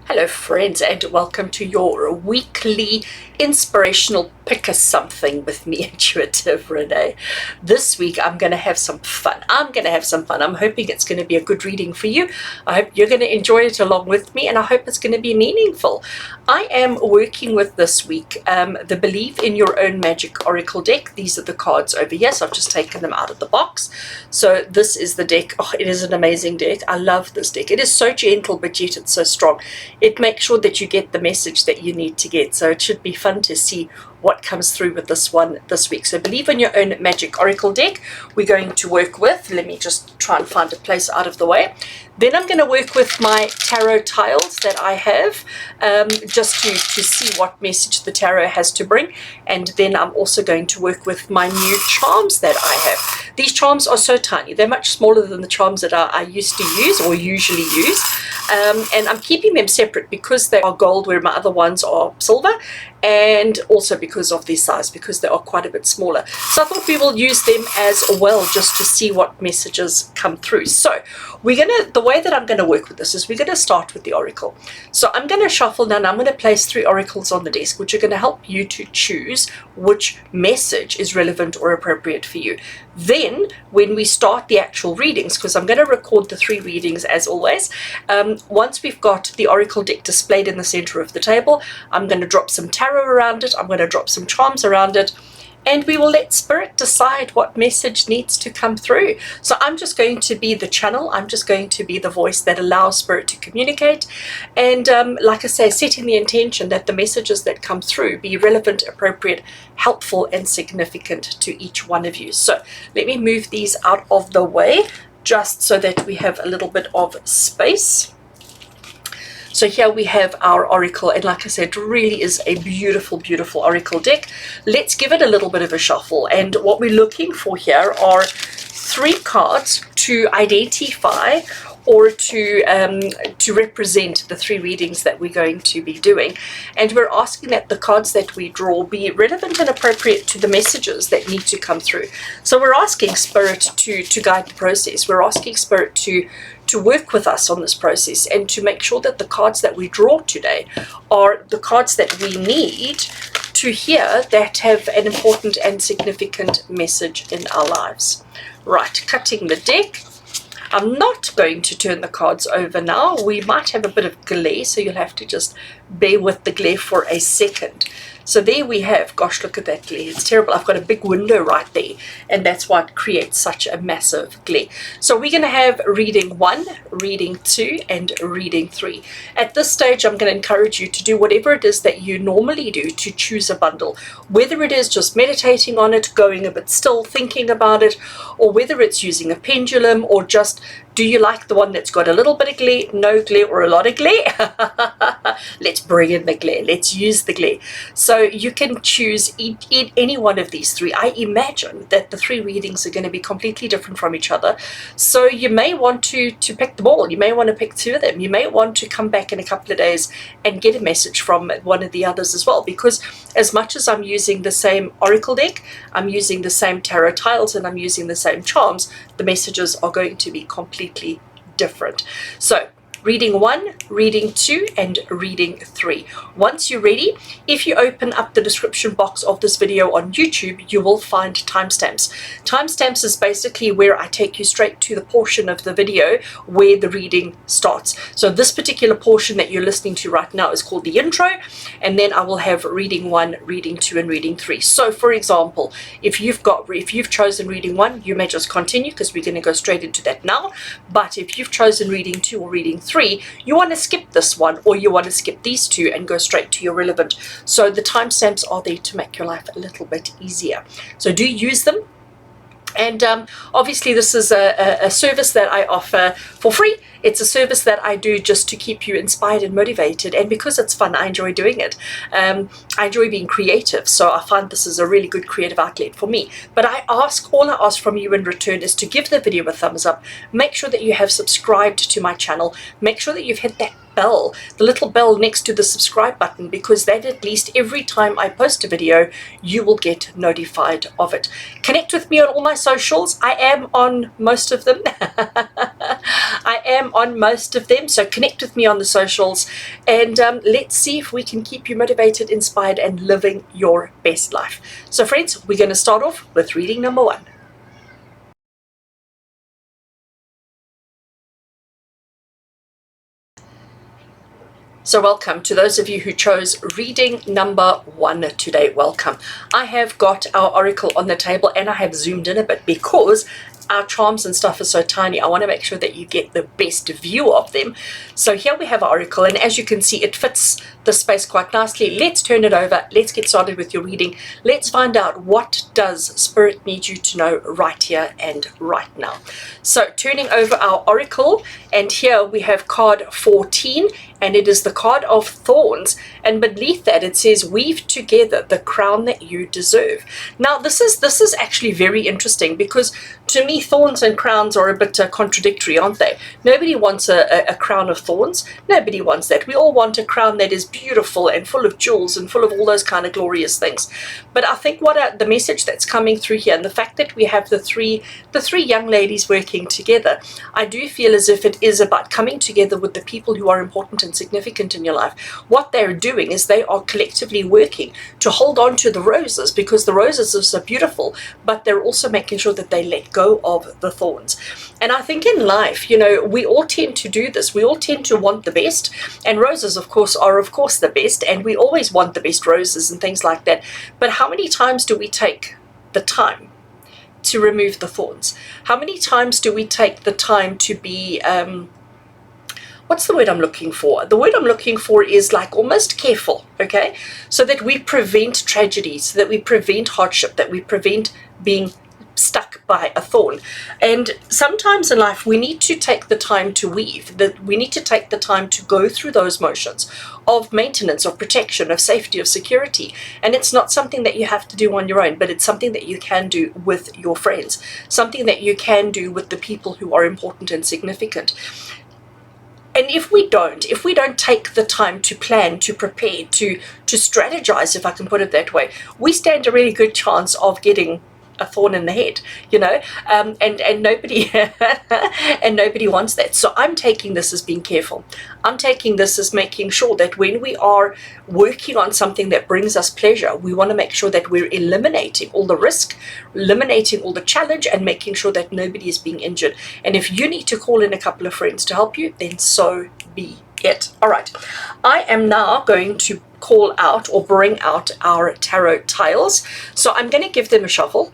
Hello friends, and welcome to your weekly inspirational pick a something with me, intuitive Rene. This week I'm going to have some fun. I'm hoping it's going to be a good reading for you. I hope you're going to enjoy it along with me, and I hope it's going to be meaningful. I am working with this week the Believe in Your Own Magic Oracle deck. These are the cards over here, so I've just taken them out of the box. So this is the deck. Oh, it is an amazing deck. I love this deck. It is so gentle, but yet it's so strong. It makes sure that you get the message that you need to get. So it should be fun to see what comes through with this one this week. So Believe in Your Own Magic Oracle deck we're going to work with. Let me just try and find a place out of the way. Then I'm going to work with my tarot tiles that I have, just to see what message the tarot has to bring. And then I'm also going to work with my new charms that I have. These charms are so tiny. They're much smaller than the charms that I used to use or usually use. And I'm keeping them separate because they are gold where my other ones are silver, and also because of their size, because they are quite a bit smaller. So I thought we will use them as well just to see what messages come through. So the way that I'm going to work with this is we're going to start with the oracle. So I'm going to shuffle now, and I'm going to place 3 oracles on the desk, which are going to help you to choose which message is relevant or appropriate for you. Then when we start the actual readings, because I'm going to record the 3 readings as always, once we've got the oracle deck displayed in the center of the table, I'm going to drop some tarot around it, I'm going to drop some charms around it, and we will let Spirit decide what message needs to come through. So I'm just going to be the channel. I'm just going to be the voice that allows Spirit to communicate. And like I say, setting the intention that the messages that come through be relevant, appropriate, helpful, and significant to each one of you. So let me move these out of the way just so that we have a little bit of space. So here we have our oracle, and like I said, it really is a beautiful, beautiful oracle deck. Let's give it a little bit of a shuffle, and what we're looking for here are 3 cards to identify or to represent the 3 readings that we're going to be doing. And we're asking that the cards that we draw be relevant and appropriate to the messages that need to come through. So we're asking Spirit to guide the process. We're asking Spirit to work with us on this process, and to make sure that the cards that we draw today are the cards that we need to hear that have an important and significant message in our lives. Right, cutting the deck. I'm not going to turn the cards over now. We might have a bit of glare, so you'll have to just bear with the glare for a second. So there we have, gosh, look at that glare. It's terrible. I've got a big window right there, and that's why it creates such a massive glare. So we're going to have reading 1, reading 2, and reading 3. At this stage, I'm going to encourage you to do whatever it is that you normally do to choose a bundle, whether it is just meditating on it, going a bit still, thinking about it, or whether it's using a pendulum, or just, do you like the one that's got a little bit of glare, no glare, or a lot of glare? Let's bring in the glare. Let's use the glare. So you can choose any one of these 3. I imagine that the 3 readings are going to be completely different from each other. So you may want to pick them all. You may want to pick 2 of them. You may want to come back in a couple of days and get a message from one of the others as well. Because as much as I'm using the same oracle deck, I'm using the same tarot tiles, and I'm using the same charms, the messages are going to be completely different. So reading 1, reading 2, and reading 3. Once you're ready, if you open up the description box of this video on YouTube, you will find timestamps. Timestamps is basically where I take you straight to the portion of the video where the reading starts. So this particular portion that you're listening to right now is called the intro, and then I will have reading 1, reading 2, and reading 3. So for example, if you've chosen reading 1, you may just continue because we're going to go straight into that now. But if you've chosen reading 2 or reading 3, you want to skip this one, or you want to skip these 2 and go straight to your relevant. So the timestamps are there to make your life a little bit easier. So do use them. And obviously this is a service that I offer for free. It's a service that I do just to keep you inspired and motivated, and because it's fun, I enjoy doing it. I enjoy being creative, so I find this is a really good creative outlet for me. But all I ask from you in return is to give the video a thumbs up, make sure that you have subscribed to my channel, make sure that you've hit that bell, the little bell next to the subscribe button, because that at least every time I post a video, you will get notified of it. Connect with me on all my socials. I am on most of them. I am on most of them, so connect with me on the socials, and let's see if we can keep you motivated, inspired, and living your best life. So friends, we're going to start off with reading number 1. So welcome to those of you who chose reading number 1 today. Welcome. I have got our oracle on the table, and I have zoomed in a bit because our charms and stuff are so tiny. I want to make sure that you get the best view of them. So here we have our oracle, and as you can see, it fits the space quite nicely. Let's turn it over. Let's get started with your reading. Let's find out, what does Spirit need you to know right here and right now. So turning over our oracle, and here we have card 14, and it is the card of thorns, and beneath that it says, weave together the crown that you deserve. Now this is actually very interesting, because to me thorns and crowns are a bit contradictory, aren't they? Nobody wants a crown of thorns. Nobody wants that. We all want a crown that is beautiful and full of jewels and full of all those kind of glorious things. But I think the message that's coming through here, and the fact that we have the three young ladies working together, I do feel as if it is about coming together with the people who are important and significant in your life. What they're doing is they are collectively working to hold on to the roses, because the roses are so beautiful, but they're also making sure that they let go of the thorns. And I think in life, we all tend to do this. We all tend to want the best, and roses of course are the best, and we always want the best roses and things like that. But how many times do we take the time to remove the thorns? How many times do we take the time to be what's the word I'm looking for? The word I'm looking for is like almost careful, okay? So that we prevent tragedies, so that we prevent hardship, that we prevent being stuck by a thorn. And sometimes in life we need to take the time to weave, that we need to take the time to go through those motions of maintenance, of protection, of safety, of security. And it's not something that you have to do on your own, but it's something that you can do with your friends, something that you can do with the people who are important and significant. And if we don't take the time to plan, to prepare, to strategize, if I can put it that way, we stand a really good chance of getting a thorn in the head, and nobody and nobody wants that. So I'm taking this as being careful. I'm taking this as making sure that when we are working on something that brings us pleasure, we want to make sure that we're eliminating all the risk, eliminating all the challenge, and making sure that nobody is being injured. And if you need to call in a couple of friends to help you, then so be it. All right, I am now going to call out or bring out our tarot tiles. So I'm going to give them a shuffle.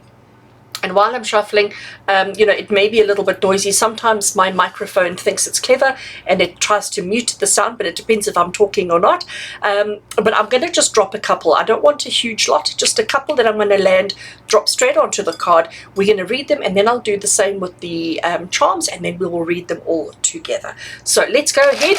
And while I'm shuffling, it may be a little bit noisy. Sometimes my microphone thinks it's clever and it tries to mute the sound, but it depends if I'm talking or not. But I'm going to just drop a couple. I don't want a huge lot, just a couple that I'm going to drop straight onto the card. We're going to read them, and then I'll do the same with the charms, and then we will read them all together. So let's go ahead,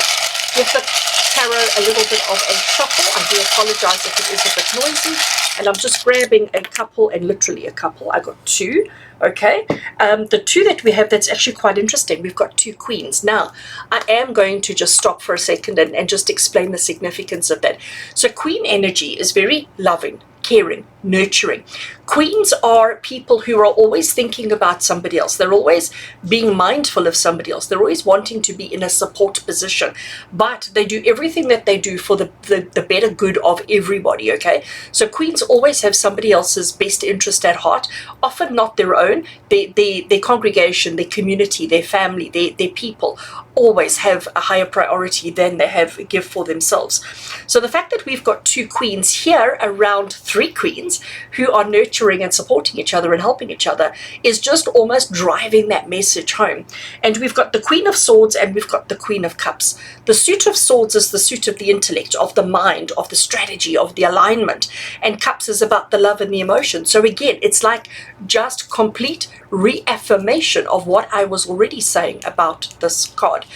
give the tarot a little bit of a shuffle. I do apologize if it is a bit noisy. And I'm just grabbing a couple, and literally a couple. I got 2, okay? The 2 that we have, that's actually quite interesting. We've got 2 queens. Now, I am going to just stop for a second and just explain the significance of that. So queen energy is very loving, caring, nurturing. Queens are people who are always thinking about somebody else. They're always being mindful of somebody else. They're always wanting to be in a support position, but they do everything that they do for the better good of everybody, okay? So queens always have somebody else's best interest at heart, often not their own. Their congregation, their community, their family, their people always have a higher priority than they have give for themselves. So the fact that we've got 2 queens here around 3 queens who are nurturing and supporting each other and helping each other is just almost driving that message home. And we've got the Queen of Swords and we've got the Queen of Cups. The suit of Swords is the suit of the intellect, of the mind, of the strategy, of the alignment. And Cups is about the love and the emotion. So again, it's like just complete reaffirmation of what I was already saying about this card.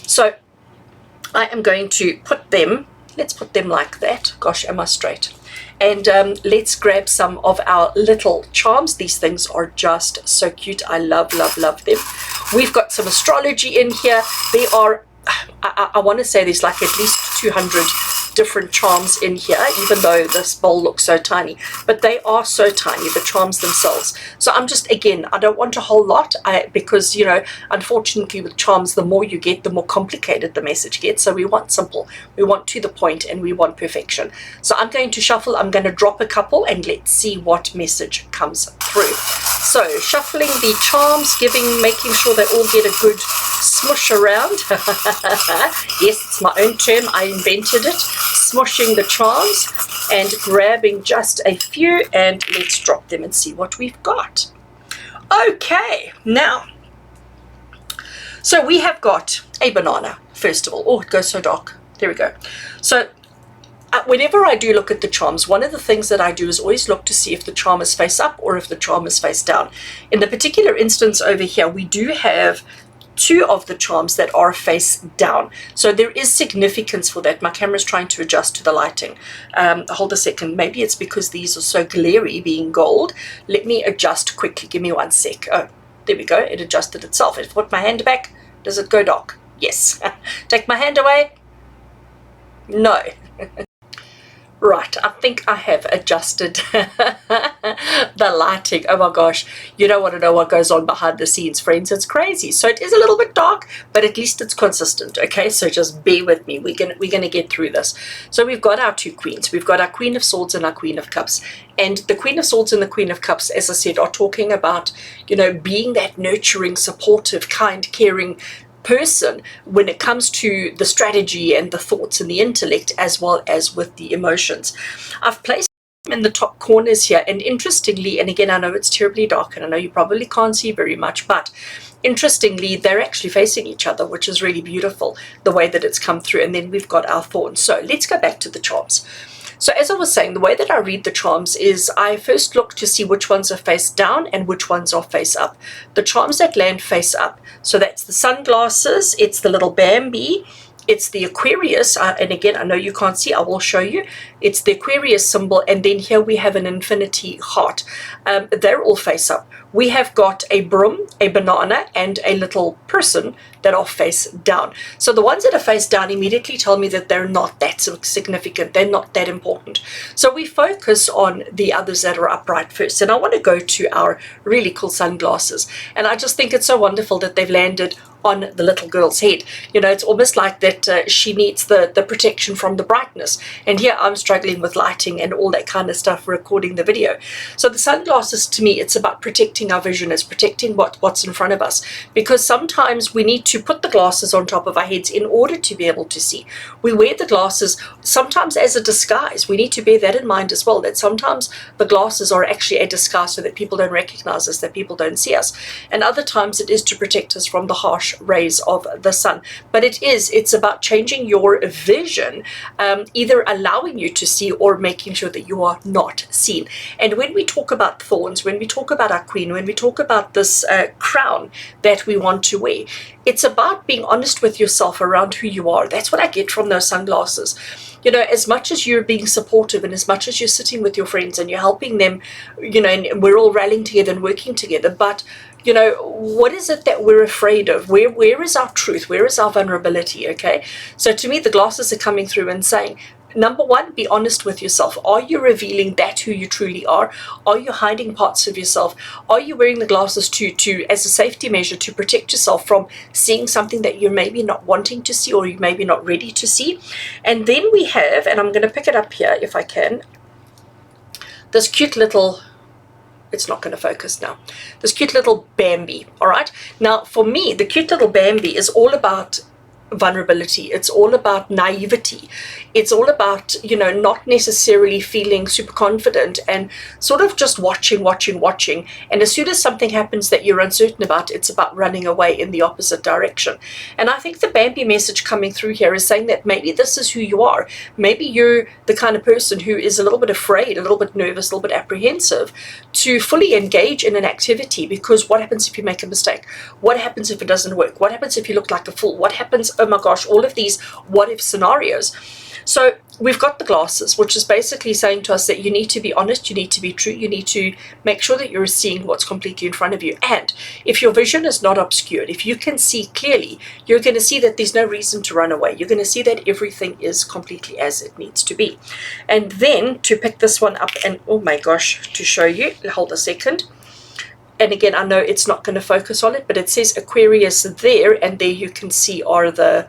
So I am going to put them, let's put them like that. Gosh, am I straight? And let's grab some of our little charms. These things are just so cute. I love, love, love them. We've got some astrology in here. There are I want to say there's like at least 200 different charms in here, even though this bowl looks so tiny, but they are so tiny, the charms themselves. So I'm just, again, I don't want a whole lot, because, you know, unfortunately with charms, the more you get, the more complicated the message gets. So we want simple, we want to the point, and we want perfection. So I'm going to shuffle, I'm going to drop a couple, and let's see what message comes through. So shuffling the charms, making sure they all get a good smush around. Yes, it's my own term, I invented it. Smushing the charms and grabbing just a few, and let's drop them and see what we've got. Okay, now, so we have got a banana, first of all. Oh, it goes so dark. There we go. So whenever I do look at the charms, one of the things that I do is always look to see if the charm is face up or if the charm is face down. In the particular instance over here, we do have two of the charms that are face down, so there is significance for that. My camera's trying to adjust to the lighting. Hold a second, maybe it's because these are so glary being gold. Let me adjust quickly, give me 1 sec. Oh, there we go, it adjusted itself. If I put my hand back, does it go dark? Yes. Take my hand away? No. Right, I think I have adjusted the lighting. Oh my gosh, you don't want to know what goes on behind the scenes, friends. It's crazy. So it is a little bit dark, but at least it's consistent. Okay, so just bear with me. We're gonna get through this. So we've got our two queens. We've got our Queen of Swords and our Queen of Cups. And the Queen of Swords and the Queen of Cups, as I said, are talking about, you know, being that nurturing, supportive, kind, caring person when it comes to the strategy and the thoughts and the intellect, as well as with the emotions. I've placed them in the top corners here, and interestingly, and again, I know it's terribly dark and I know you probably can't see very much, but interestingly, they're actually facing each other, which is really beautiful, the way that it's come through. And then we've got our thorns. So let's go back to the charms. So as I was saying, the way that I read the charms is I first look to see which ones are face down and which ones are face up. The charms that land face up, so that's the sunglasses, it's the little Bambi, it's the Aquarius, and again, I know you can't see, I will show you. It's the Aquarius symbol, and then here we have an infinity heart. They're all face up. We have got a broom, a banana, and a little person that are face down. So the ones that are face down immediately tell me that they're not that significant, they're not that important. So we focus on the others that are upright first. And I want to go to our really cool sunglasses. And I just think it's so wonderful that they've landed on the little girl's head. You know, it's almost like that she needs the protection from the brightness. And here I'm struggling with lighting and all that kind of stuff, recording the video. So the sunglasses, to me, it's about protecting our vision, it's protecting what's in front of us. Because sometimes we need to put the glasses on top of our heads in order to be able to see. We wear the glasses sometimes as a disguise. We need to bear that in mind as well, that sometimes the glasses are actually a disguise so that people don't recognize us, that people don't see us. And other times it is to protect us from the harsh rays of the sun. But it's about changing your vision, either allowing you to see or making sure that you are not seen. And when we talk about thorns, when we talk about our queen, when we talk about this crown that we want to wear, it's about being honest with yourself around who you are. That's what I get from those sunglasses. You know, as much as you're being supportive and as much as you're sitting with your friends and you're helping them, you know, and we're all rallying together and working together, but you know, what is it that we're afraid of? Where is our truth? Where is our vulnerability? Okay, so to me, the glasses are coming through and saying, number one, be honest with yourself. Are you revealing that who you truly are? Are you hiding parts of yourself? Are you wearing the glasses to as a safety measure to protect yourself from seeing something that you're maybe not wanting to see or you're maybe not ready to see? And then we have, and I'm going to pick it up here if I can, this cute little, it's not going to focus now, this cute little Bambi. All right, now for me, the cute little Bambi is all about vulnerability. It's all about naivety. It's all about, you know, not necessarily feeling super confident and sort of just watching. And as soon as something happens that you're uncertain about, it's about running away in the opposite direction. And I think the Bambi message coming through here is saying that maybe this is who you are. Maybe you're the kind of person who is a little bit afraid, a little bit nervous, a little bit apprehensive to fully engage in an activity, because what happens if you make a mistake? What happens if it doesn't work? What happens if you look like a fool? What happens, oh my gosh, all of these what if scenarios. So we've got the glasses, which is basically saying to us that you need to be honest, you need to be true, you need to make sure that you're seeing what's completely in front of you. And if your vision is not obscured, if you can see clearly, you're going to see that there's no reason to run away. You're going to see that everything is completely as it needs to be. And then to pick this one up and, oh my gosh, to show you, hold a second. And again, I know it's not going to focus on it, but it says Aquarius there, and there you can see are the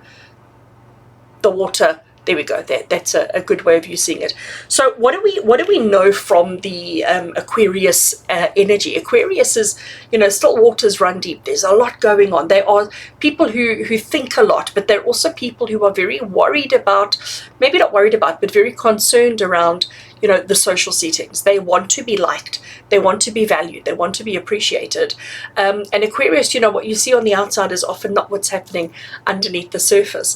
water. There we go. That's a good way of using it. So what do we know from the Aquarius energy? Aquarius is, still waters run deep. There's a lot going on. They are people who think a lot, but they're also people who are very worried about, maybe not worried about, but very concerned around, the social settings. They want to be liked. They want to be valued. They want to be appreciated. And Aquarius, what you see on the outside is often not what's happening underneath the surface.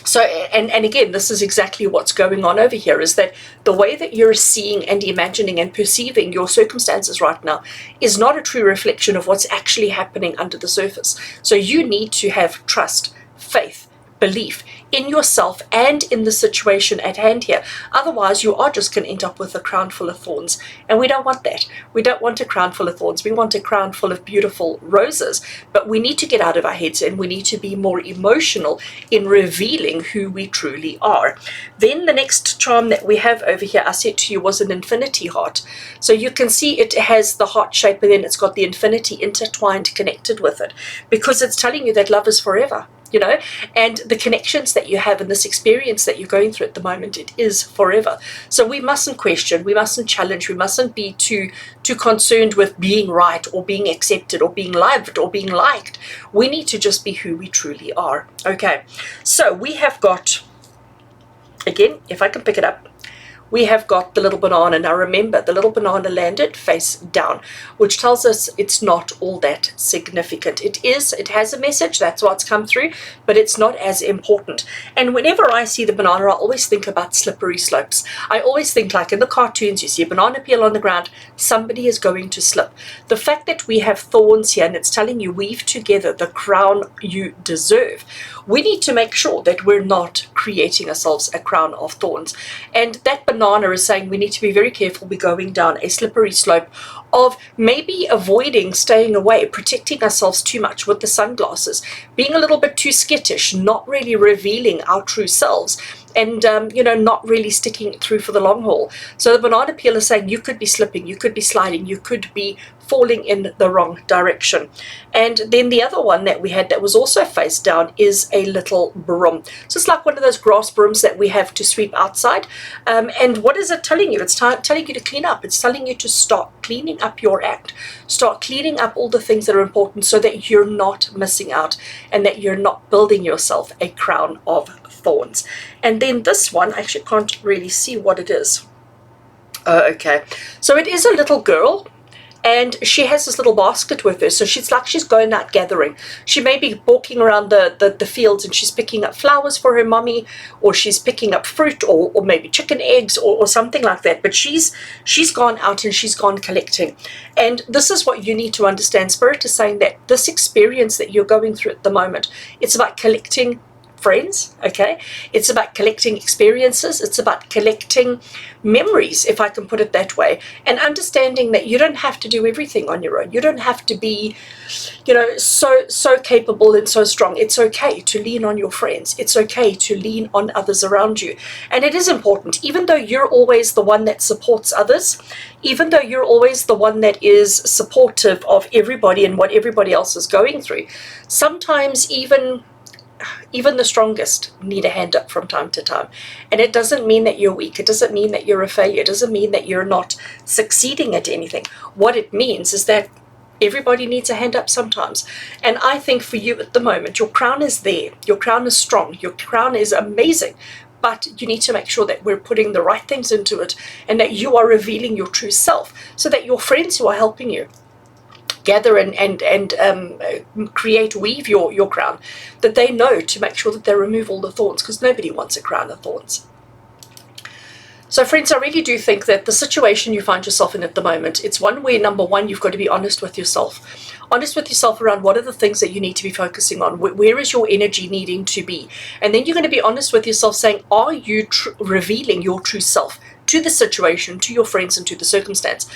So, and again, this is exactly what's going on over here, is that the way that you're seeing and imagining and perceiving your circumstances right now is not a true reflection of what's actually happening under the surface. So you need to have trust, faith, belief in yourself and in the situation at hand here. Otherwise, you are just going to end up with a crown full of thorns. And we don't want that. We don't want a crown full of thorns. We want a crown full of beautiful roses. But we need to get out of our heads, and we need to be more emotional in revealing who we truly are. Then the next charm that we have over here, I said to you, was an infinity heart. So you can see it has the heart shape, and then it's got the infinity intertwined, connected with it, because it's telling you that love is forever. And the connections that you have and this experience that you're going through at the moment, it is forever. So we mustn't question, we mustn't challenge, we mustn't be too concerned with being right or being accepted or being loved or being liked. We need to just be who we truly are. Okay, so we have got, again, if I can pick it up, we have got the little banana. Now remember, the little banana landed face down, which tells us it's not all that significant. It has a message, that's what's come through, but it's not as important. And whenever I see the banana, I always think about slippery slopes. I always think, like in the cartoons, you see a banana peel on the ground, somebody is going to slip. The fact that we have thorns here, and it's telling you weave together the crown you deserve, we need to make sure that we're not creating ourselves a crown of thorns. And that banana is saying we need to be very careful. We're going down a slippery slope of maybe avoiding, staying away, protecting ourselves too much with the sunglasses, being a little bit too skittish, not really revealing our true selves, and not really sticking it through for the long haul. So the banana peel is saying you could be slipping, you could be sliding, you could be falling in the wrong direction. And then the other one that we had that was also face down is a little broom. So it's like one of those grass brooms that we have to sweep outside. And what is it telling you? It's telling you to clean up. It's telling you to start cleaning up your act. Start cleaning up all the things that are important so that you're not missing out and that you're not building yourself a crown of thorns. And then this one, I actually can't really see what it is. Okay, so it is a little girl, and she has this little basket with her, so she's going out gathering. She may be walking around the fields, and she's picking up flowers for her mommy, or she's picking up fruit, or maybe chicken eggs, or something like that. But she's gone out and she's gone collecting. And this is what you need to understand. Spirit is saying that this experience that you're going through at the moment, it's about collecting friends, okay? It's about collecting experiences. It's about collecting memories, if I can put it that way, and understanding that you don't have to do everything on your own. You don't have to be, so capable and so strong. It's okay to lean on your friends. It's okay to lean on others around you. And it is important, even though you're always the one that supports others, even though you're always the one that is supportive of everybody and what everybody else is going through, sometimes even the strongest need a hand up from time to time. And it doesn't mean that you're weak. It doesn't mean that you're a failure. It doesn't mean that you're not succeeding at anything. What it means is that everybody needs a hand up sometimes. And I think for you at the moment, your crown is there. Your crown is strong. Your crown is amazing. But you need to make sure that we're putting the right things into it and that you are revealing your true self so that your friends who are helping you gather and weave your crown, that they know to make sure that they remove all the thorns, because nobody wants a crown of thorns. So friends, I really do think that the situation you find yourself in at the moment, it's one where, number one, you've got to be honest with yourself. honest with yourself around what are the things that you need to be focusing on. Where is your energy needing to be? And then you're going to be honest with yourself, saying, are you revealing your true self to the situation, to your friends, and to the circumstance?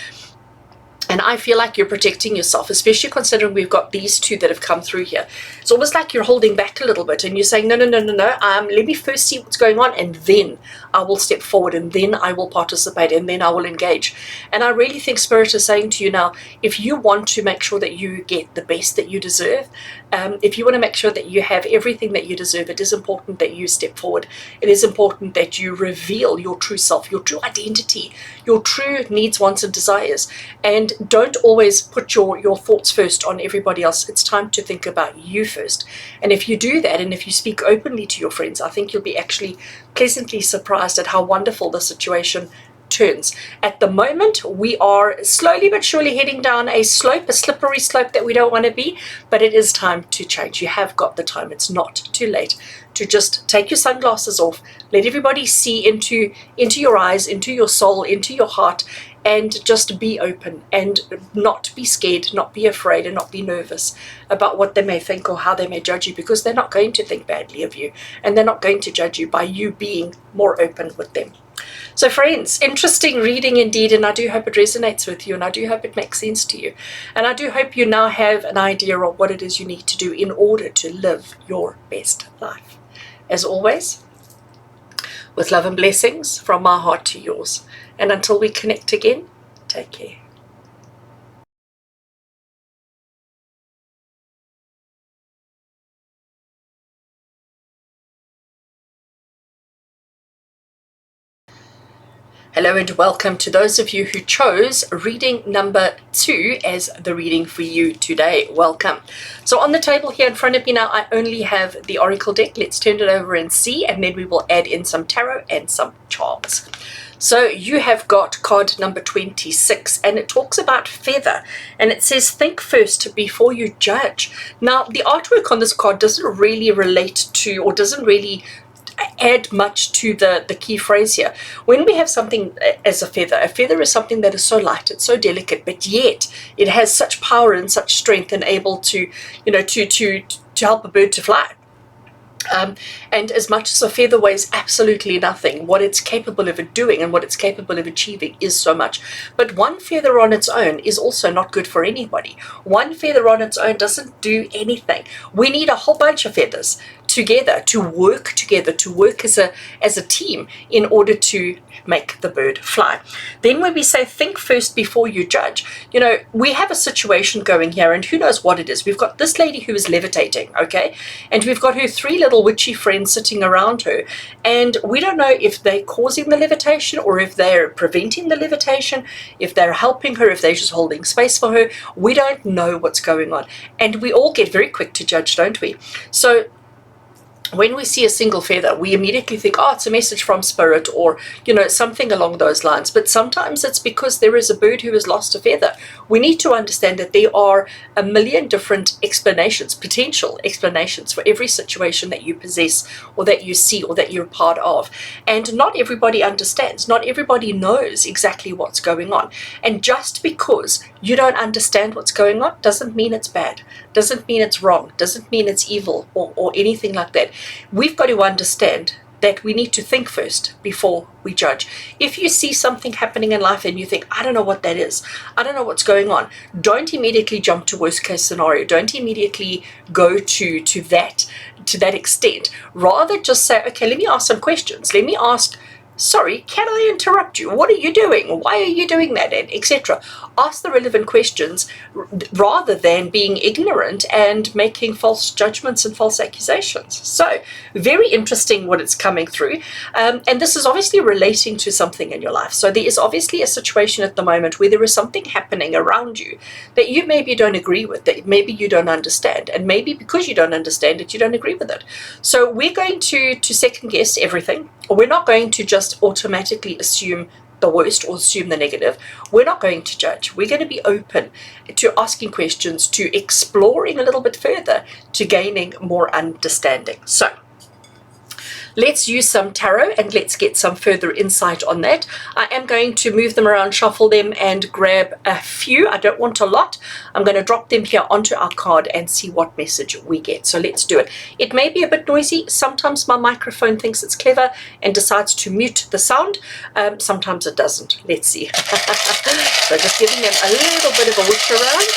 And I feel like you're protecting yourself, especially considering we've got these two that have come through here. It's almost like you're holding back a little bit and you're saying, no. Let me first see what's going on, and then I will step forward, and then I will participate, and then I will engage. And I really think Spirit is saying to you now, if you want to make sure that you get the best that you deserve, if you want to make sure that you have everything that you deserve, it is important that you step forward. It is important that you reveal your true self, your true identity, your true needs, wants, and desires. And don't always put your thoughts first on everybody else. It's time to think about you first. And if you do that, and if you speak openly to your friends, I think you'll be actually pleasantly surprised at how wonderful the situation turns. At the moment, we are slowly but surely heading down a slope, a slippery slope that we don't want to be, but it is time to change. You have got the time. It's not too late to just take your sunglasses off, let everybody see into your eyes, into your soul, into your heart, and just be open and not be scared, not be afraid, and not be nervous about what they may think or how they may judge you, because they're not going to think badly of you, and they're not going to judge you by you being more open with them. So friends, interesting reading indeed, and I do hope it resonates with you, and I do hope it makes sense to you, and I do hope you now have an idea of what it is you need to do in order to live your best life. As always, with love and blessings from my heart to yours, and until we connect again, take care. Hello and welcome to those of you who chose reading number 2 as the reading for you today. Welcome. So on the table here in front of me now, I only have the Oracle deck. Let's turn it over and see, and then we will add in some tarot and some charms. So you have got card number 26, and it talks about feather, and it says think first before you judge. Now the artwork on this card doesn't really relate to, or doesn't really add much to the key phrase here. When we have something as a feather is something that is so light, it's so delicate, but yet it has such power and such strength and able to, to help a bird to fly. And as much as a feather weighs absolutely nothing, what it's capable of doing and what it's capable of achieving is so much. But one feather on its own is also not good for anybody. One feather on its own doesn't do anything. We need a whole bunch of feathers together, to work as a team in order to make the bird fly. Then when we say think first before you judge, we have a situation going here, and who knows what it is. We've got this lady who is levitating, okay, and we've got her 3 little witchy friends sitting around her, and we don't know if they're causing the levitation or if they're preventing the levitation, if they're helping her, if they're just holding space for her. We don't know what's going on, and we all get very quick to judge, don't we? So when we see a single feather, we immediately think, oh, it's a message from spirit, or, something along those lines. But sometimes it's because there is a bird who has lost a feather. We need to understand that there are a million different explanations, potential explanations for every situation that you possess, or that you see, or that you're part of. And not everybody understands. Not everybody knows exactly what's going on. And just because you don't understand what's going on doesn't mean it's bad, doesn't mean it's wrong, doesn't mean it's evil, or anything like that. We've got to understand that we need to think first before we judge. If you see something happening in life and you think, I don't know what that is, I don't know what's going on, don't immediately jump to worst case scenario. Don't immediately go to that extent. Rather just say, okay, let me ask some questions. Let me ask, sorry, can I interrupt you? What are you doing? Why are you doing that? Etc. Ask the relevant questions rather than being ignorant and making false judgments and false accusations. So very interesting what it's coming through. And this is obviously relating to something in your life. So there is obviously a situation at the moment where there is something happening around you that you maybe don't agree with, that maybe you don't understand. And maybe because you don't understand it, you don't agree with it. So we're going to second guess everything. We're not going to just automatically assume the worst or assume the negative. We're not going to judge. We're going to be open to asking questions, to exploring a little bit further, to gaining more understanding. So let's use some tarot and let's get some further insight on that. I am going to move them around, shuffle them, and grab a few. I don't want a lot. I'm going to drop them here onto our card and see what message we get. So let's do it. It may be a bit noisy. Sometimes my microphone thinks it's clever and decides to mute the sound. Sometimes it doesn't. Let's see. So just giving them a little bit of a wish around.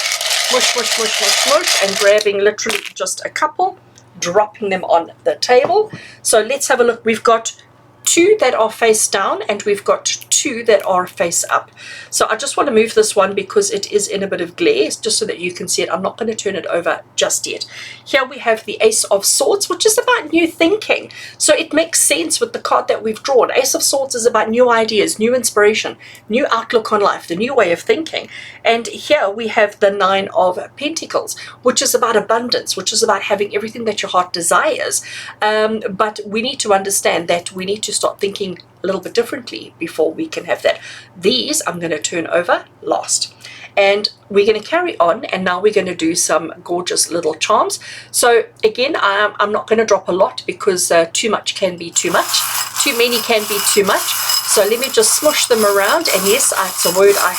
Mush, mush, mush, mush, mush, and grabbing literally just a couple, dropping them on the table. So let's have a look. We've got 2 that are face down and we've got 2 that are face up. So I just want to move this one because it is in a bit of glare, just so that you can see it. I'm not going to turn it over just yet. Here we have the Ace of Swords, which is about new thinking. So it makes sense with the card that we've drawn. Ace of Swords is about new ideas, new inspiration, new outlook on life, the new way of thinking. And here we have the 9 of Pentacles, which is about abundance, which is about having everything that your heart desires. But we need to understand that we need to start thinking a little bit differently before we can have that. These I'm going to turn over last. And we're going to carry on, and now we're going to do some gorgeous little charms. So again, I'm not going to drop a lot because too much can be too much. Too many can be too much. So let me just smush them around. And yes, it's a word I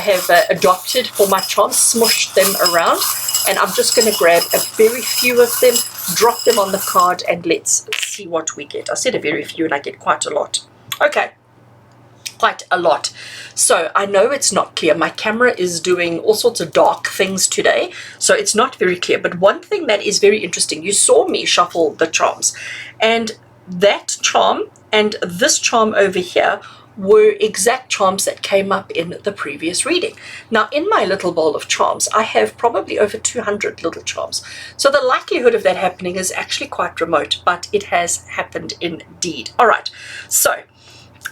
have adopted for my charms, smush them around. And I'm just going to grab a very few of them, drop them on the card, and let's see what we get. I said a very few and I get quite a lot. Okay, quite a lot. So I know it's not clear. My camera is doing all sorts of dark things today, so it's not very clear. But one thing that is very interesting, you saw me shuffle the charms, and that charm and this charm over here were exact charms that came up in the previous reading. Now, in my little bowl of charms, I have probably over 200 little charms. So the likelihood of that happening is actually quite remote, but it has happened indeed. All right, so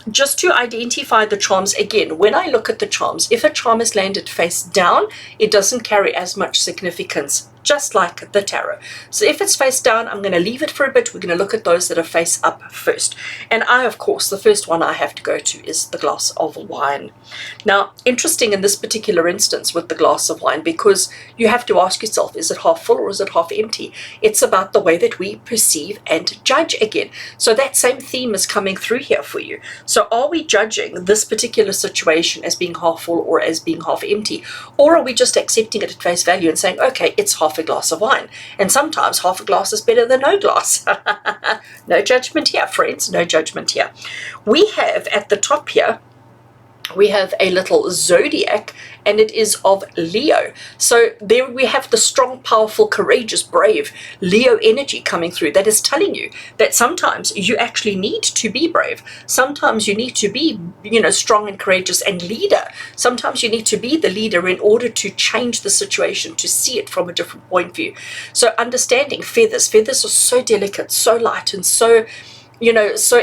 just to identify the charms again, when I look at the charms, if a charm is landed face down, it doesn't carry as much significance, just like the tarot. So if it's face down, I'm going to leave it for a bit. We're going to look at those that are face up first. And of course, the first one I have to go to is the glass of wine. Now, interesting in this particular instance with the glass of wine, because you have to ask yourself, is it half full or is it half empty? It's about the way that we perceive and judge again. So that same theme is coming through here for you. So are we judging this particular situation as being half full or as being half empty? Or are we just accepting it at face value and saying, okay, it's half a glass of wine, and sometimes half a glass is better than no glass. No judgment here, friends, no judgment here. We have at the top here, we have a little zodiac, and it is of Leo. So there we have the strong, powerful, courageous, brave Leo energy coming through that is telling you that sometimes you actually need to be brave. Sometimes you need to be, strong and courageous and leader. Sometimes you need to be the leader in order to change the situation, to see it from a different point of view. So understanding feathers are so delicate, so light, and so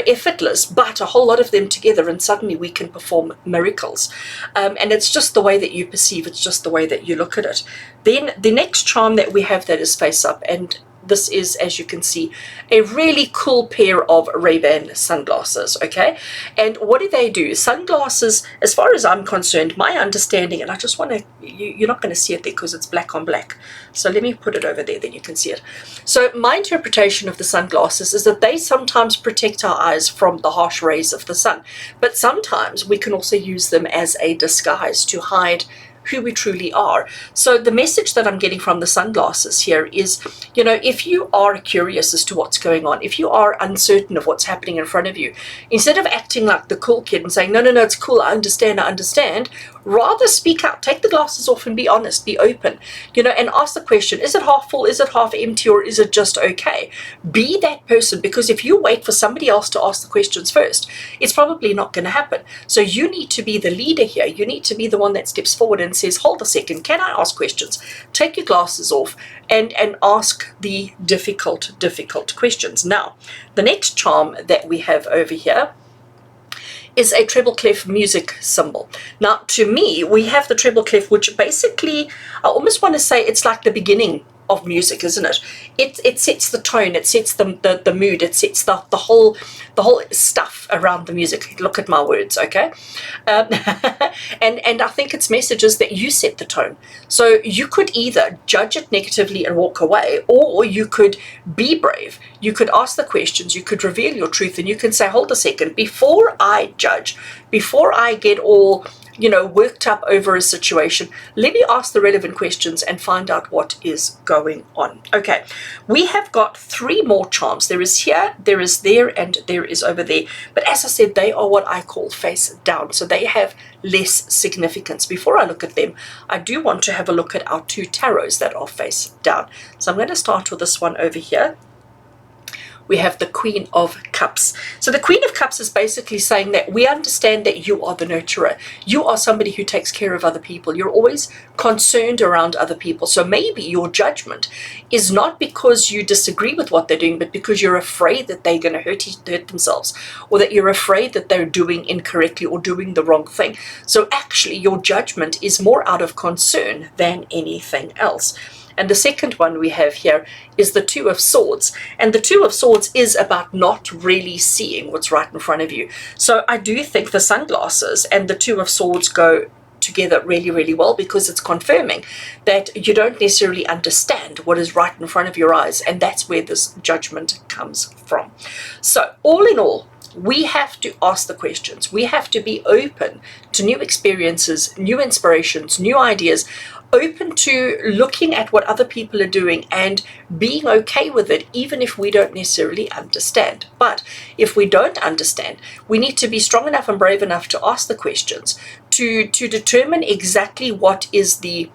effortless, but a whole lot of them together and suddenly we can perform miracles. And it's just the way that you perceive, it's just the way that you look at it. Then the next charm that we have that is face up, and this is, as you can see, a really cool pair of Ray-Ban sunglasses, okay? And what do? Sunglasses, as far as I'm concerned, my understanding, and I just want to, you're not going to see it there because it's black on black. So let me put it over there, then you can see it. So my interpretation of the sunglasses is that they sometimes protect our eyes from the harsh rays of the sun. But sometimes we can also use them as a disguise to hide who we truly are. So the message that I'm getting from the sunglasses here is, if you are curious as to what's going on, if you are uncertain of what's happening in front of you, instead of acting like the cool kid and saying, no, it's cool, I understand, rather speak out, take the glasses off and be honest, be open, and ask the question, is it half full, is it half empty, or is it just okay? Be that person, because if you wait for somebody else to ask the questions first, it's probably not going to happen. So you need to be the leader here. You need to be the one that steps forward and says, hold a second, can I ask questions? Take your glasses off and ask the difficult questions. Now, the next charm that we have over here is a treble clef music symbol. Now, to me, we have the treble clef, which basically, I almost want to say it's like the beginning of music, isn't it? It sets the tone, it sets the mood, it sets the whole stuff around the music. Look at my words, okay? Um, and I think it's messages that you set the tone. So you could either judge it negatively and walk away, or you could be brave. You could ask the questions, you could reveal your truth, and you can say, hold a second, before I judge, before I get all worked up over a situation, let me ask the relevant questions and find out what is going on. Okay, we have got 3 more charms. There is here, there is there, and there is over there. But as I said, they are what I call face down. So they have less significance. Before I look at them, I do want to have a look at our 2 tarots that are face down. So I'm going to start with this one over here. We have the Queen of Cups. So the Queen of Cups is basically saying that we understand that you are the nurturer. You are somebody who takes care of other people. You're always concerned around other people. So maybe your judgment is not because you disagree with what they're doing, but because you're afraid that they're going to hurt themselves, or that you're afraid that they're doing incorrectly or doing the wrong thing. So actually your judgment is more out of concern than anything else. And the second one we have here is the 2 of Swords. And the 2 of Swords is about not really seeing what's right in front of you. So I do think the sunglasses and the 2 of Swords go together really, really well, because it's confirming that you don't necessarily understand what is right in front of your eyes. And that's where this judgment comes from. So all in all, we have to ask the questions. We have to be open to new experiences, new inspirations, new ideas, open to looking at what other people are doing and being okay with it, even if we don't necessarily understand. But if we don't understand, we need to be strong enough and brave enough to ask the questions, to determine exactly what is the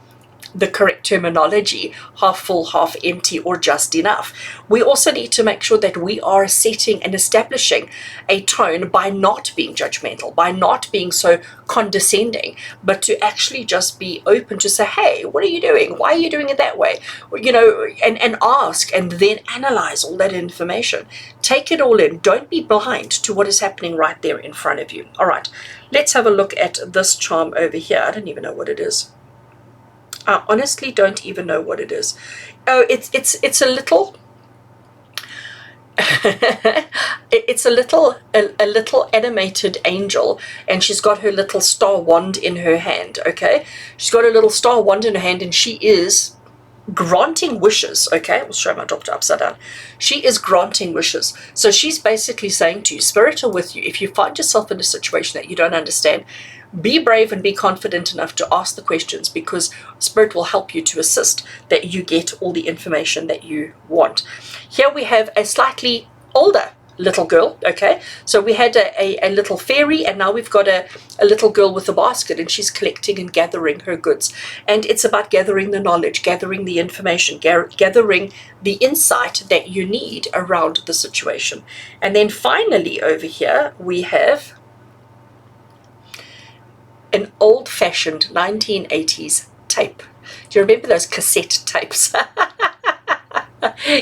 correct terminology, half full, half empty, or just enough. We also need to make sure that we are setting and establishing a tone by not being judgmental, by not being so condescending, but to actually just be open to say, hey, what are you doing? Why are you doing it that way? And ask, and then analyze all that information. Take it all in. Don't be blind to what is happening right there in front of you. All right, let's have a look at this charm over here. I don't even know what it is. I honestly don't even know what it is. Oh, it's a little it's a little animated angel, and she's got her little star wand in her hand. Okay, she's got a little star wand in her hand, and she is granting wishes. Okay, we'll show my dropped upside down. She is granting wishes. So she's basically saying to you, Spirit are with you. If you find yourself in a situation that you don't understand, be brave and be confident enough to ask the questions, because Spirit will help you to assist that you get all the information that you want. Here we have a slightly older little girl. Okay, so we had a little fairy, and now we've got a little girl with a basket, and she's collecting and gathering her goods. And it's about gathering the knowledge, gathering the information, gathering the insight that you need around the situation. And then finally over here we have an old-fashioned 1980s tape. Do you remember those cassette tapes?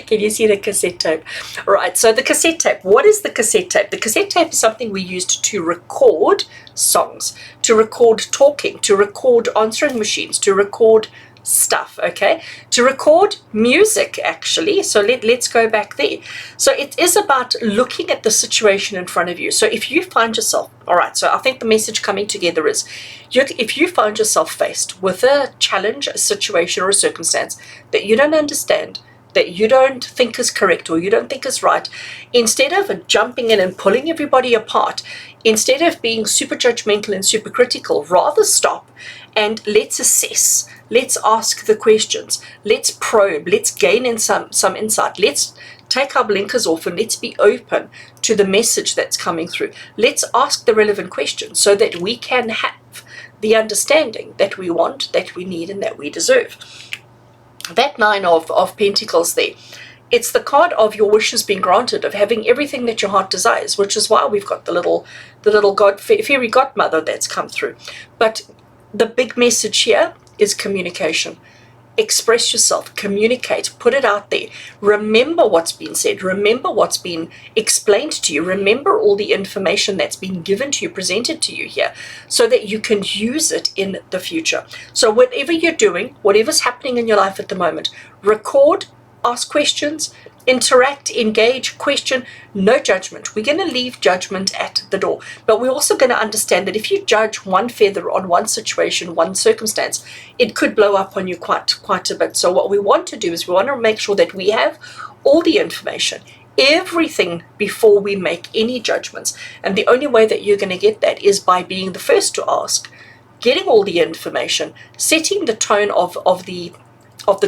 Can you see the cassette tape? Right, so the cassette tape. What is the cassette tape? The cassette tape is something we used to record songs, to record talking, to record answering machines, to record stuff, okay? To record music, actually. So let's go back there. So it is about looking at the situation in front of you. So if you find yourself, all right, so I think the message coming together is, if you find yourself faced with a challenge, a situation, or a circumstance that you don't understand, that you don't think is correct, or you don't think is right, instead of jumping in and pulling everybody apart, instead of being super judgmental and super critical, rather stop and let's assess. Let's ask the questions. Let's probe. Let's gain in some insight. Let's take our blinkers off and let's be open to the message that's coming through. Let's ask the relevant questions so that we can have the understanding that we want, that we need, and that we deserve. That 9 of Pentacles there, it's the card of your wishes being granted, of having everything that your heart desires, which is why we've got the little fairy godmother that's come through. But the big message here is communication. express yourself, communicate, put it out there. Remember what's been said. Remember what's been explained to you. Remember all the information that's been given to you, presented to you here, so that you can use it in the future. So whatever you're doing, whatever's happening in your life at the moment, record, ask questions, interact, engage, question, no judgment. We're going to leave judgment at the door, but we're also going to understand that if you judge one feather on one situation, one circumstance, it could blow up on you quite a bit. So what we want to do is we want to make sure that we have all the information, everything, before we make any judgments. And the only way that you're going to get that is by being the first to ask, getting all the information, setting the tone of the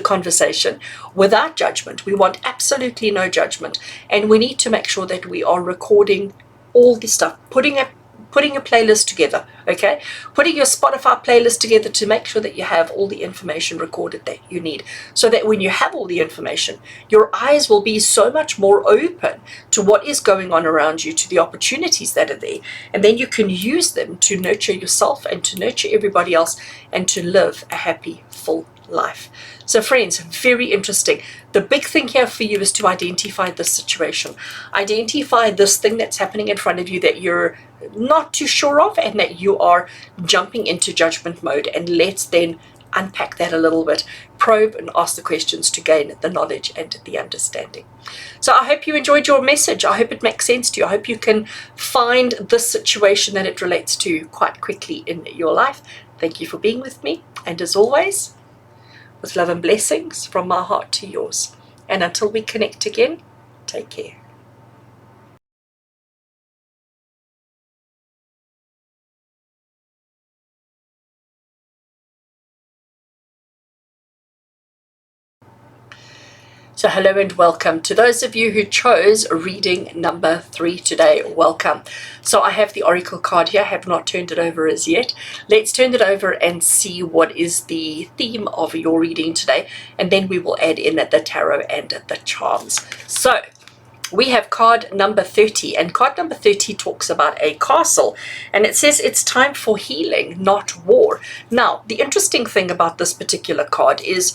conversation without judgment. We want absolutely no judgment, and we need to make sure that we are recording all the stuff, putting a playlist together, okay? Putting your Spotify playlist together to make sure that you have all the information recorded that you need, so that when you have all the information, your eyes will be so much more open to what is going on around you, to the opportunities that are there, and then you can use them to nurture yourself and to nurture everybody else and to live a happy, full life. So friends, very interesting. The big thing here for you is to identify this situation. Identify this thing that's happening in front of you that you're not too sure of and that you are jumping into judgment mode. And let's then unpack that a little bit, probe and ask the questions to gain the knowledge and the understanding. So I hope you enjoyed your message. I hope it makes sense to you. I hope you can find this situation that it relates to quite quickly in your life. Thank you for being with me. And as always, with love and blessings from my heart to yours. And until we connect again, take care. So hello and welcome. To those of you who chose reading number 3 today, welcome. So I have the Oracle card here. I have not turned it over as yet. Let's turn it over and see what is the theme of your reading today. And then we will add in the tarot and the charms. So we have card number 30, and card number 30 talks about a castle, and it says it's time for healing, not war. Now, the interesting thing about this particular card is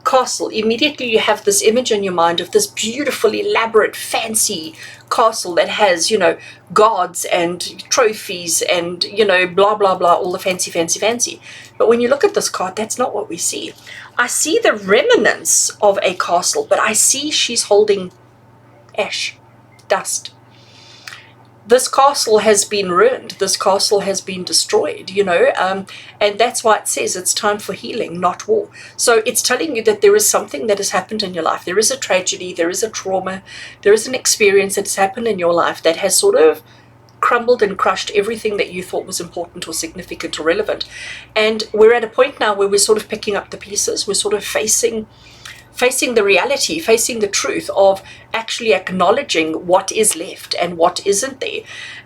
castle. Immediately you have this image in your mind of this beautiful, elaborate, fancy castle that has, you know, guards and trophies and, you know, blah, blah, blah, all the fancy, fancy, fancy. But when you look at this card, that's not what we see. I see the remnants of a castle, but I see she's holding ash, dust. This castle has been ruined. This castle has been destroyed, you know, and that's why it says it's time for healing, not war. So it's telling you that there is something that has happened in your life. There is a tragedy, there is a trauma, there is an experience that's happened in your life that has sort of crumbled and crushed everything that you thought was important or significant or relevant. And we're at a point now where we're sort of picking up the pieces. We're sort of facing the reality, facing the truth of actually acknowledging what is left and what isn't there.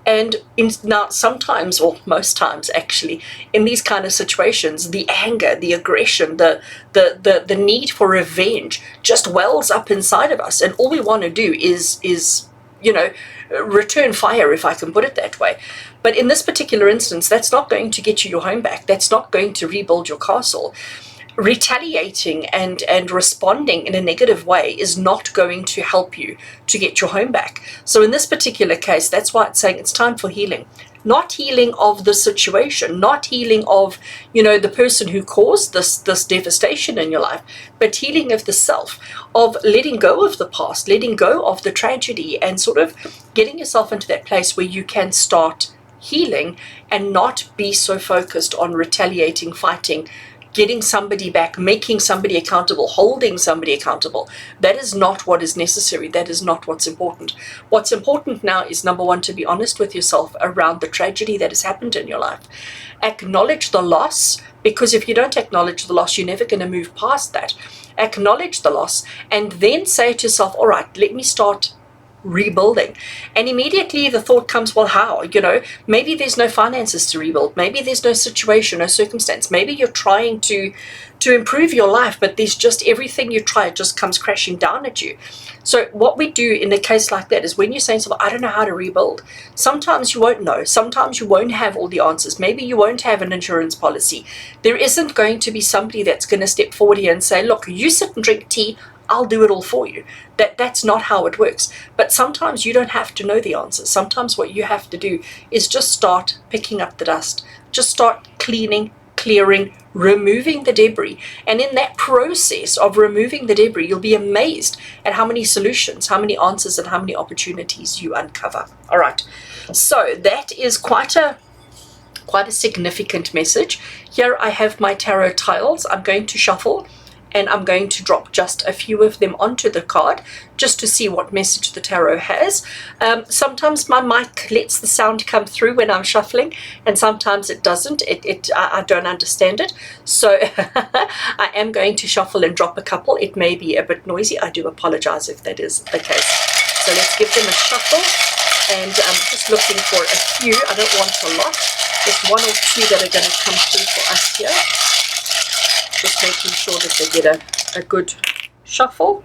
And now sometimes, or most times actually, in these kind of situations, the anger, the aggression, the need for revenge just wells up inside of us. And all we want to do is, you know, return fire, if I can put it that way. But in this particular instance, that's not going to get you your home back. That's not going to rebuild your castle. Retaliating and responding in a negative way is not going to help you to get your home back. So in this particular case, that's why it's saying it's time for healing. Not healing of the situation, not healing of, you know, the person who caused this devastation in your life, but healing of the self, of letting go of the past, letting go of the tragedy, and sort of getting yourself into that place where you can start healing and not be so focused on retaliating, fighting, getting somebody back, making somebody accountable, holding somebody accountable. That is not what is necessary. That is not what's important. What's important now is, number one, to be honest with yourself around the tragedy that has happened in your life. Acknowledge the loss, because if you don't acknowledge the loss, you're never going to move past that. Acknowledge the loss and then say to yourself, all right, let me start rebuilding. And immediately the thought comes, well, how? You know, maybe there's no finances to rebuild. Maybe there's no situation, no circumstance. Maybe you're trying to improve your life, but there's just everything you try, it just comes crashing down at you. So what we do in a case like that is when you're saying, I don't know how to rebuild, sometimes you won't know. Sometimes you won't have all the answers. Maybe you won't have an insurance policy. There isn't going to be somebody that's going to step forward here and say, look, you sit and drink tea, I'll do it all for you. That's not how it works. But sometimes you don't have to know the answers. Sometimes what you have to do is just start picking up the dust. Just start cleaning, clearing, removing the debris. And in that process of removing the debris, you'll be amazed at how many solutions, how many answers, and how many opportunities you uncover. All right. So that is quite a significant message. Here I have my tarot tiles. I'm going to shuffle, and I'm going to drop just a few of them onto the card just to see what message the tarot has. Sometimes my mic lets the sound come through when I'm shuffling, and sometimes it doesn't. I don't understand it. So I am going to shuffle and drop a couple. It may be a bit noisy. I do apologize if that is the case. So let's give them a shuffle, and I'm just looking for a few. I don't want a lot. Just one or two that are going to come through for us here. Just making sure that they get a good shuffle.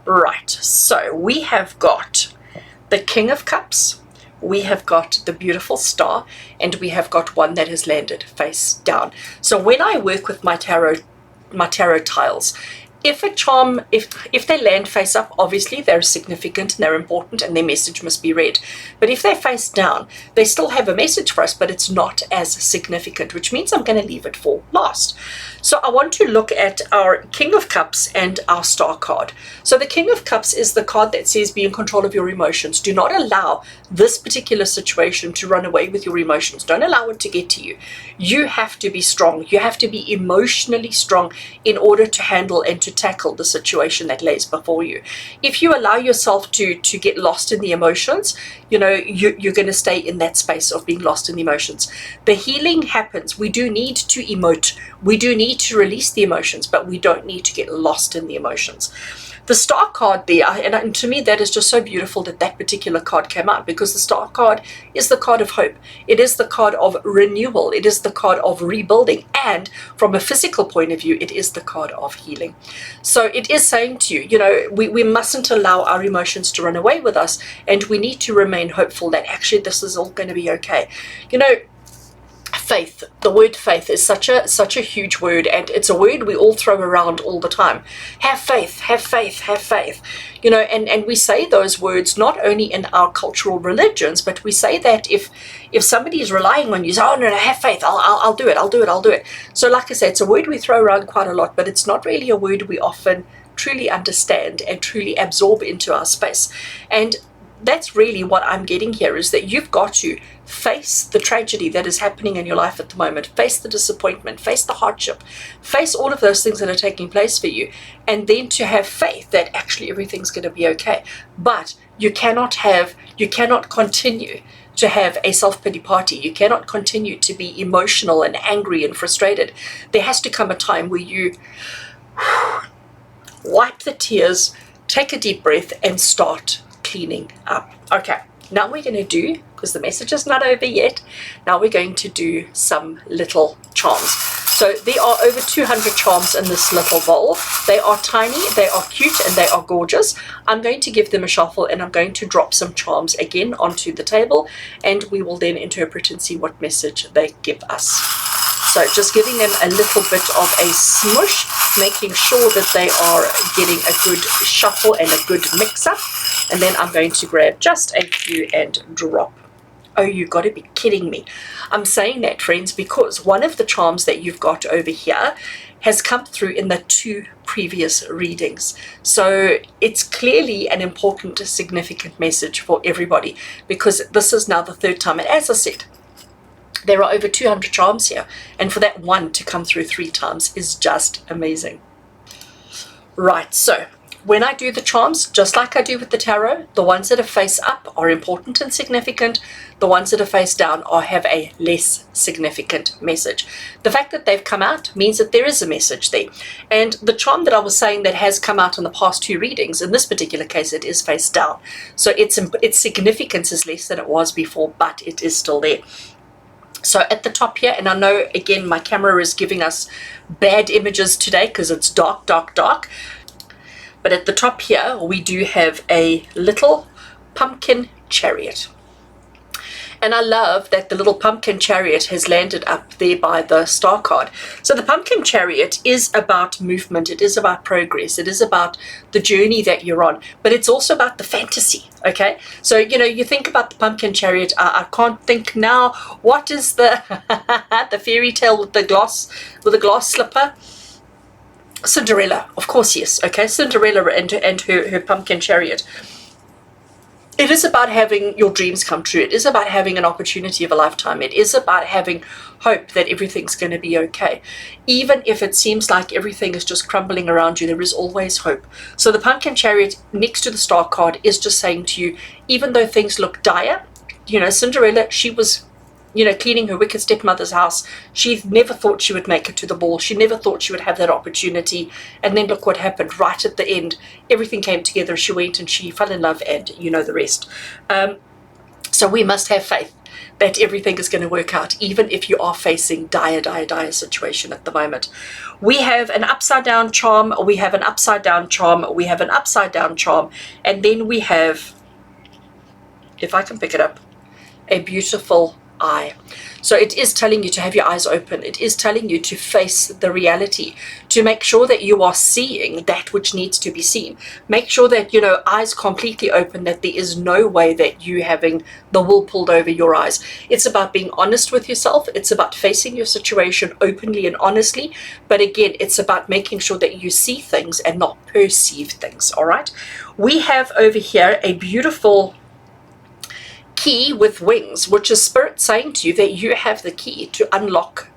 Right, so we have got the King of Cups, we have got the beautiful Star, and we have got one that has landed face down. So when I work with my tarot tiles, if a charm, if they land face up, obviously they're significant and they're important and their message must be read. But if they're face down, they still have a message for us, but it's not as significant, which means I'm going to leave it for last. So I want to look at our King of Cups and our Star card. So the King of Cups is the card that says be in control of your emotions. Do not allow this particular situation to run away with your emotions. Don't allow it to get to you. You have to be strong. You have to be emotionally strong in order to handle and to tackle the situation that lays before you. If you allow yourself to get lost in the emotions, you know, you're going to stay in that space of being lost in the emotions. The healing happens. We do need to emote. We do need to release the emotions, but we don't need to get lost in the emotions. The Star card there, and to me that is just so beautiful that that particular card came out, because the Star card is the card of hope. It is the card of renewal. It is the card of rebuilding. And from a physical point of view, it is the card of healing. So it is saying to you, you know, we mustn't allow our emotions to run away with us, and we need to remain hopeful that actually this is all going to be okay. You know, faith, the word faith is such a huge word, and it's a word we all throw around all the time. Have faith, have faith, have faith. You know, and we say those words not only in our cultural religions, but we say that if somebody is relying on you, say, oh no, have faith, I'll do it. So like I said, it's a word we throw around quite a lot, but it's not really a word we often truly understand and truly absorb into our space. And that's really what I'm getting here, is that you've got to face the tragedy that is happening in your life at the moment, face the disappointment, face the hardship, face all of those things that are taking place for you, and then to have faith that actually everything's going to be okay. But you cannot continue to have a self-pity party. You cannot continue to be emotional and angry and frustrated. There has to come a time where you wipe the tears, take a deep breath, and start cleaning up. Okay, now we're going to do, because the message is not over yet, now we're going to do some little charms. So there are over 200 charms in this little bowl. They are tiny, they are cute, and they are gorgeous. I'm going to give them a shuffle, and I'm going to drop some charms again onto the table, and we will then interpret and see what message they give us. So just giving them a little bit of a smush, making sure that they are getting a good shuffle and a good mix up. And then I'm going to grab just a few and drop. Oh, you got to be kidding me. I'm saying that, friends, because one of the charms that you've got over here has come through in the 2 previous readings. So it's clearly an important, significant message for everybody, because this is now the 3rd time. And as I said, there are over 200 charms here, and for that one to come through 3 times is just amazing. Right, so When I do the charms, just like I do with the tarot, the ones that are face up are important and significant. The ones that are face down have a less significant message. The fact that they've come out means that there is a message there. And the charm that I was saying that has come out in the past 2 readings, in this particular case, it is face down. So its significance is less than it was before, but it is still there. So at the top here, and I know, again, my camera is giving us bad images today because it's dark, dark, dark. But at the top here, we do have a little pumpkin chariot. And I love that the little pumpkin chariot has landed up there by the star card. So the pumpkin chariot is about movement. It is about progress. It is about the journey that you're on. But it's also about the fantasy, okay? So, you know, you think about the pumpkin chariot. I can't think now. What is the the fairy tale with the glass slipper? Cinderella, of course, yes. Okay, Cinderella and her pumpkin chariot. It is about having your dreams come true. It is about having an opportunity of a lifetime. It is about having hope that everything's going to be okay. Even if it seems like everything is just crumbling around you, there is always hope. So the pumpkin chariot next to the star card is just saying to you, even though things look dire, you know, Cinderella, she was, you know, cleaning her wicked stepmother's house. She never thought she would make it to the ball. She never thought she would have that opportunity. And then look what happened right at the end. Everything came together. She went and she fell in love, and you know the rest. So we must have faith that everything is going to work out, even if you are facing dire situation at the moment. We have an upside down charm. We have an upside down charm. We have an upside down charm. And then we have, if I can pick it up, a beautiful eye. So it is telling you to have your eyes open. It is telling you to face the reality, to make sure that you are seeing that which needs to be seen. Make sure that, you know, eyes completely open, that there is no way that you having the wool pulled over your eyes. It's about being honest with yourself. It's about facing your situation openly and honestly. But again, it's about making sure that you see things and not perceive things. All right. We have over here a beautiful key with wings, which is spirit saying to you that you have the key to unlock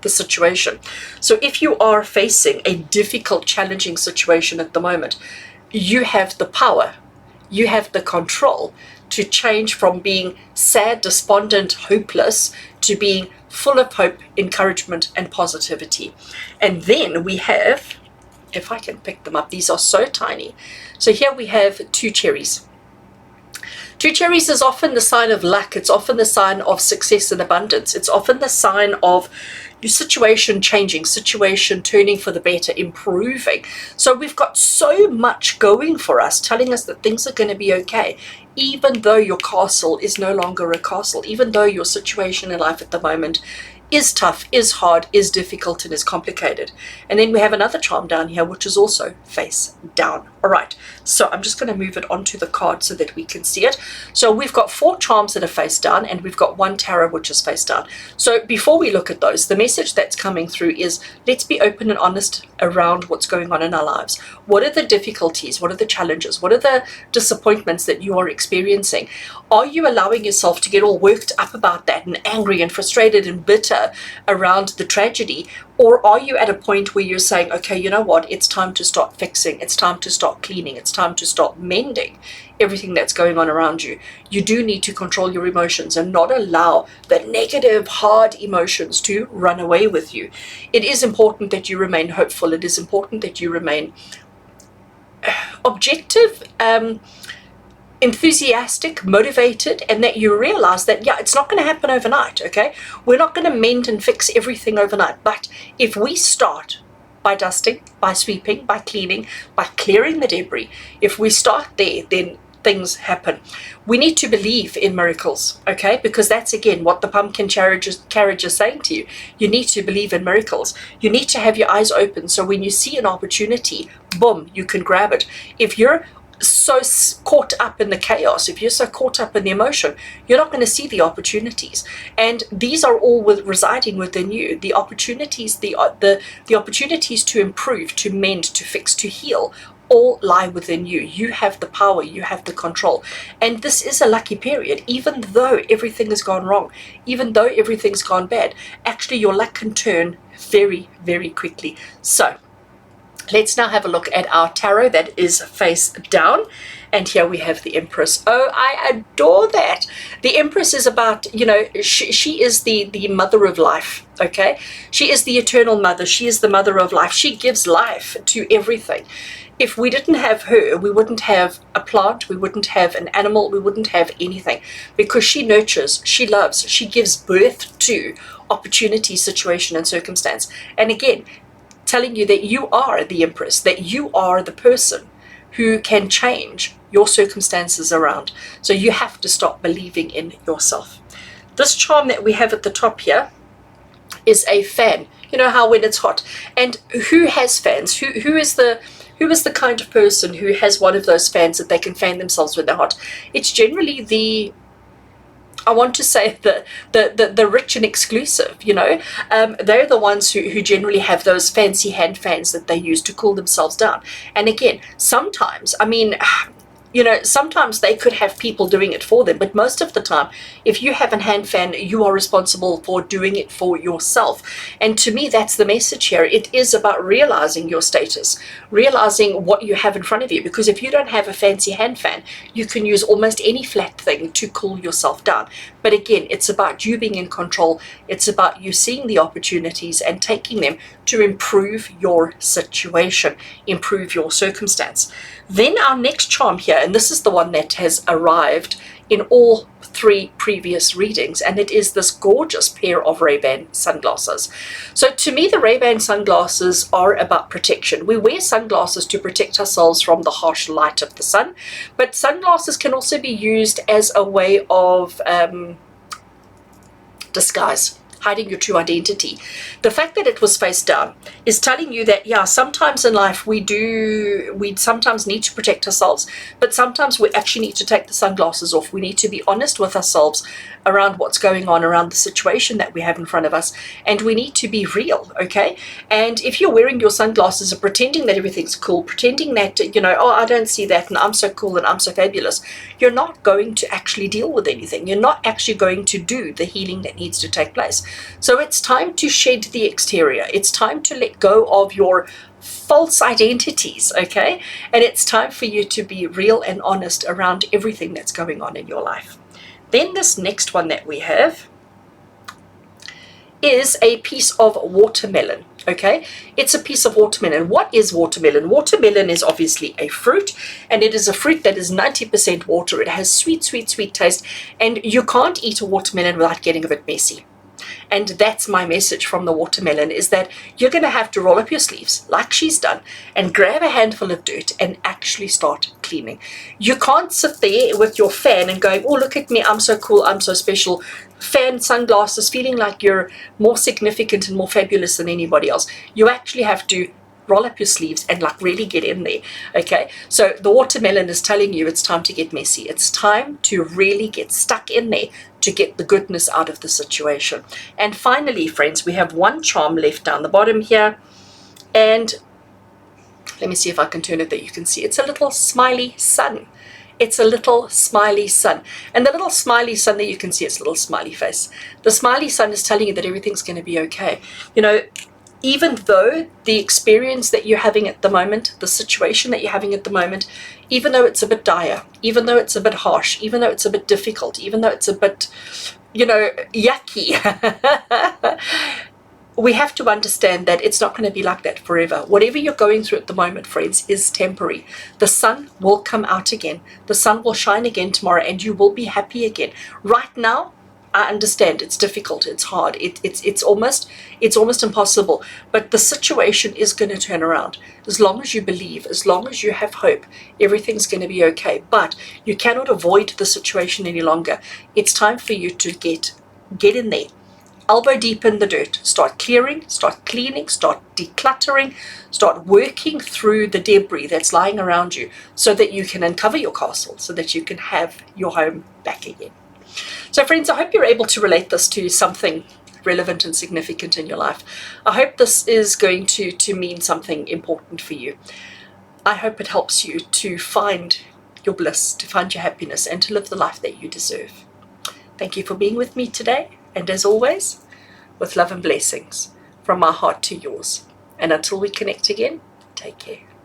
the situation. So if you are facing a difficult, challenging situation at the moment, you have the power, you have the control to change from being sad, despondent, hopeless to being full of hope, encouragement, and positivity. And then we have, if I can pick them up, these are so tiny. So here we have 2 cherries. 2 cherries is often the sign of luck. It's often the sign of success and abundance. It's often the sign of your situation changing, situation turning for the better, improving. So we've got so much going for us, telling us that things are going to be okay, even though your castle is no longer a castle, even though your situation in life at the moment is tough, is hard, is difficult, and is complicated. And then we have another charm down here, which is also face down. All right, so I'm just going to move it onto the card so that we can see it. So we've got 4 charms that are face down, and we've got 1 tarot which is face down. So before we look at those, the message that's coming through is, let's be open and honest around what's going on in our lives. What are the difficulties? What are the challenges? What are the disappointments that you are experiencing? Are you allowing yourself to get all worked up about that and angry and frustrated and bitter around the tragedy? Or are you at a point where you're saying, okay, you know what, it's time to start fixing, it's time to start cleaning, it's time to start mending everything that's going on around you? You do need to control your emotions and not allow the negative, hard emotions to run away with you. It is important that you remain hopeful. It is important that you remain objective, enthusiastic, motivated, and that you realize that, yeah, it's not going to happen overnight, okay? We're not going to mend and fix everything overnight. But if we start by dusting, by sweeping, by cleaning, by clearing the debris, if we start there, then things happen. We need to believe in miracles, okay? Because that's, again, what the pumpkin carriage is saying to you. You need to believe in miracles. You need to have your eyes open, so when you see an opportunity, boom, you can grab it. If you're so caught up in the chaos, if you're so caught up in the emotion, you're not going to see the opportunities. And these are all residing within you. The opportunities, the opportunities to improve, to mend, to fix, to heal, all lie within you. You have the power, you have the control. And this is a lucky period. Even though everything has gone wrong, even though everything's gone bad, actually your luck can turn very, very quickly. So Let's now have a look at our tarot that is face down. And here we have the Empress. Oh, I adore that. The Empress is about, she is the mother of life, okay? She is the eternal mother. She is the mother of life. She gives life to everything. If we didn't have her, we wouldn't have a plant, we wouldn't have an animal, we wouldn't have anything, because she nurtures, she loves, she gives birth to opportunity, situation, and circumstance. And again, telling you that you are the Empress, that you are the person who can change your circumstances around. So you have to stop believing in yourself. This charm that we have at the top here is a fan. You know how when it's hot, and who has fans? Who is the kind of person who has one of those fans that they can fan themselves when they're hot? It's generally I want to say the rich and exclusive, they're the ones who generally have those fancy hand fans that they use to cool themselves down. And again, sometimes, sometimes they could have people doing it for them, but most of the time, if you have a hand fan, you are responsible for doing it for yourself. And to me, that's the message here. It is about realizing your status, realizing what you have in front of you, because if you don't have a fancy hand fan, you can use almost any flat thing to cool yourself down. But again, it's about you being in control. It's about you seeing the opportunities and taking them to improve your situation, improve your circumstance. Then our next charm here, and this is the one that has arrived in all 3 previous readings, and it is this gorgeous pair of Ray-Ban sunglasses. So to me, the Ray-Ban sunglasses are about protection. We wear sunglasses to protect ourselves from the harsh light of the sun, but sunglasses can also be used as a way of disguise, hiding your true identity. The fact that it was face down is telling you that, yeah, sometimes in life we sometimes need to protect ourselves, but sometimes we actually need to take the sunglasses off. We need to be honest with ourselves around what's going on, around the situation that we have in front of us, and we need to be real, okay? And if you're wearing your sunglasses and pretending that everything's cool, pretending that, oh, I don't see that, and I'm so cool, and I'm so fabulous, you're not going to actually deal with anything. You're not actually going to do the healing that needs to take place. So it's time to shed the exterior. It's time to let go of your false identities, okay? And it's time for you to be real and honest around everything that's going on in your life. Then this next one that we have is a piece of watermelon, okay? It's a piece of watermelon. What is watermelon? Watermelon is obviously a fruit, and it is a fruit that is 90% water. It has sweet, sweet, sweet taste, and you can't eat a watermelon without getting a bit messy. And that's my message from the watermelon, is that you're going to have to roll up your sleeves like she's done and grab a handful of dirt and actually start cleaning. You can't sit there with your fan and going, oh, look at me, I'm so cool, I'm so special, fan, sunglasses, feeling like you're more significant and more fabulous than anybody else. You actually have to roll up your sleeves and like really get in there, okay? So the watermelon is telling you it's time to get messy. It's time to really get stuck in there to get the goodness out of the situation. And finally, friends, we have one charm left down the bottom here, and let me see if I can turn it that you can see. It's a little smiley sun. It's a little smiley sun. And the little smiley sun that you can see, it's a little smiley face. The smiley sun is telling you that everything's going to be okay. Even though the experience that you're having at the moment, the situation that you're having at the moment, even though it's a bit dire, even though it's a bit harsh, even though it's a bit difficult, even though it's a bit, yucky, we have to understand that it's not going to be like that forever. Whatever you're going through at the moment, friends, is temporary. The sun will come out again. The sun will shine again tomorrow, and you will be happy again. Right now, I understand it's difficult, it's hard, it's almost impossible, but the situation is going to turn around. As long as you believe, as long as you have hope, everything's going to be okay. But you cannot avoid the situation any longer. It's time for you to get in there, elbow deep in the dirt, start clearing, start cleaning, start decluttering, start working through the debris that's lying around you, so that you can uncover your castle, so that you can have your home back again. So friends, I hope you're able to relate this to something relevant and significant in your life. I hope this is going to mean something important for you. I hope it helps you to find your bliss, to find your happiness, and to live the life that you deserve. Thank you for being with me today, and as always, with love and blessings from my heart to yours. And until we connect again, Take care.